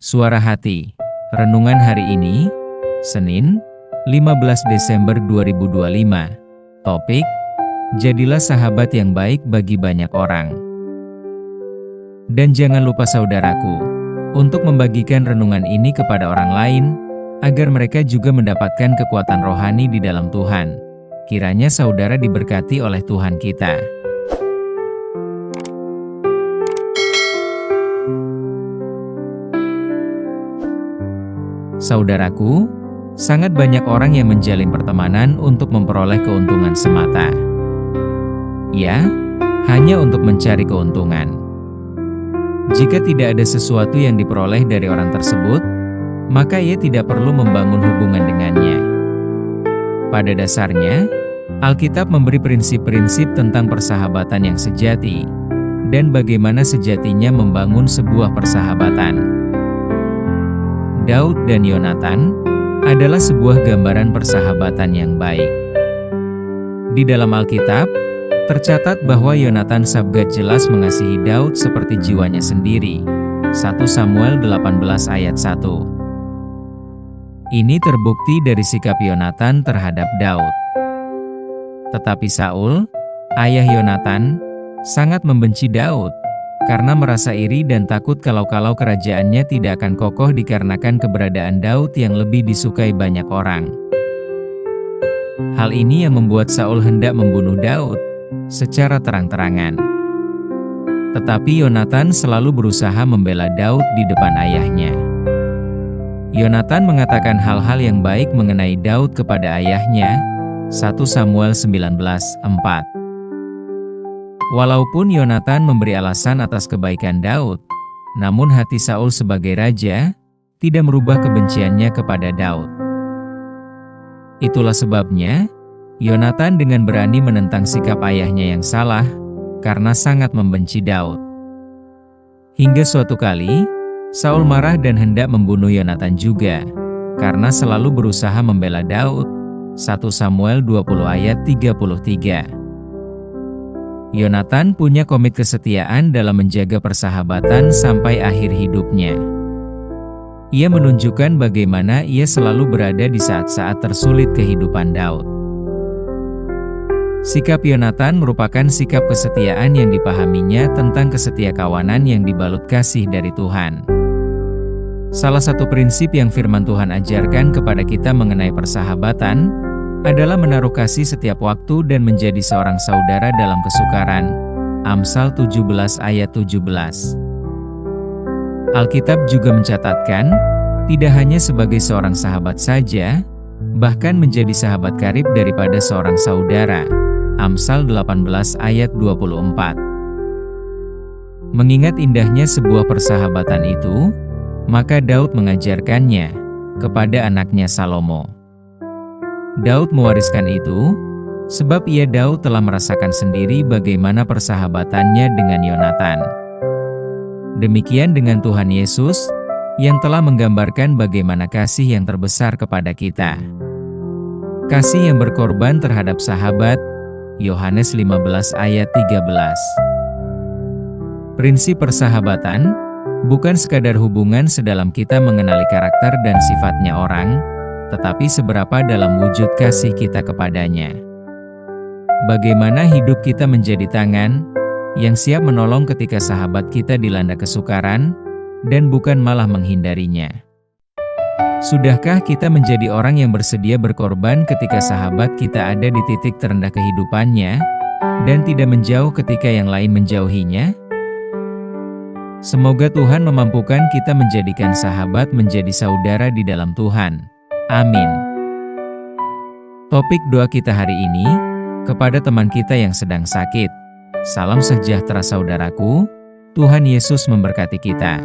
Suara Hati. Renungan hari ini, Senin, 15 Desember 2025. Topik, jadilah sahabat yang baik bagi banyak orang. Dan jangan lupa saudaraku, untuk membagikan renungan ini kepada orang lain, agar mereka juga mendapatkan kekuatan rohani di dalam Tuhan. Kiranya saudara diberkati oleh Tuhan kita. Saudaraku, sangat banyak orang yang menjalin pertemanan untuk memperoleh keuntungan semata. Ya, hanya untuk mencari keuntungan. Jika tidak ada sesuatu yang diperoleh dari orang tersebut, maka ia tidak perlu membangun hubungan dengannya. Pada dasarnya, Alkitab memberi prinsip-prinsip tentang persahabatan yang sejati, dan bagaimana sejatinya membangun sebuah persahabatan. Daud dan Yonatan adalah sebuah gambaran persahabatan yang baik. Di dalam Alkitab, tercatat bahwa Yonatan sabgat jelas mengasihi Daud seperti jiwanya sendiri. 1 Samuel 18 ayat 1. Ini terbukti dari sikap Yonatan terhadap Daud. Tetapi Saul, ayah Yonatan, sangat membenci Daud, karena merasa iri dan takut kalau-kalau kerajaannya tidak akan kokoh dikarenakan keberadaan Daud yang lebih disukai banyak orang. Hal ini yang membuat Saul hendak membunuh Daud secara terang-terangan. Tetapi Yonatan selalu berusaha membela Daud di depan ayahnya. Yonatan mengatakan hal-hal yang baik mengenai Daud kepada ayahnya. 1 Samuel 19:4. Walaupun Yonatan memberi alasan atas kebaikan Daud, namun hati Saul sebagai raja tidak merubah kebenciannya kepada Daud. Itulah sebabnya, Yonatan dengan berani menentang sikap ayahnya yang salah, karena sangat membenci Daud. Hingga suatu kali, Saul marah dan hendak membunuh Yonatan juga, karena selalu berusaha membela Daud. 1 Samuel 20 ayat 33. Yonatan punya komit kesetiaan dalam menjaga persahabatan sampai akhir hidupnya. Ia menunjukkan bagaimana ia selalu berada di saat-saat tersulit kehidupan Daud. Sikap Yonatan merupakan sikap kesetiaan yang dipahaminya tentang kesetiakawanan yang dibalut kasih dari Tuhan. Salah satu prinsip yang firman Tuhan ajarkan kepada kita mengenai persahabatan adalah menaruh kasih setiap waktu dan menjadi seorang saudara dalam kesukaran. Amsal 17 ayat 17. Alkitab juga mencatatkan, tidak hanya sebagai seorang sahabat saja, bahkan menjadi sahabat karib daripada seorang saudara. Amsal 18 ayat 24. Mengingat indahnya sebuah persahabatan itu, maka Daud mengajarkannya kepada anaknya Salomo. Daud mewariskan itu, sebab Daud telah merasakan sendiri bagaimana persahabatannya dengan Yonatan. Demikian dengan Tuhan Yesus, yang telah menggambarkan bagaimana kasih yang terbesar kepada kita. Kasih yang berkorban terhadap sahabat, Yohanes 15 ayat 13. Prinsip persahabatan, bukan sekadar hubungan sedalam kita mengenali karakter dan sifatnya orang, tetapi seberapa dalam wujud kasih kita kepadanya. Bagaimana hidup kita menjadi tangan yang siap menolong ketika sahabat kita dilanda kesukaran, dan bukan malah menghindarinya. Sudahkah kita menjadi orang yang bersedia berkorban ketika sahabat kita ada di titik terendah kehidupannya, dan tidak menjauh ketika yang lain menjauhinya? Semoga Tuhan memampukan kita menjadikan sahabat menjadi saudara di dalam Tuhan. Amin. Topik doa kita hari ini, kepada teman kita yang sedang sakit. Salam sejahtera saudaraku, Tuhan Yesus memberkati kita.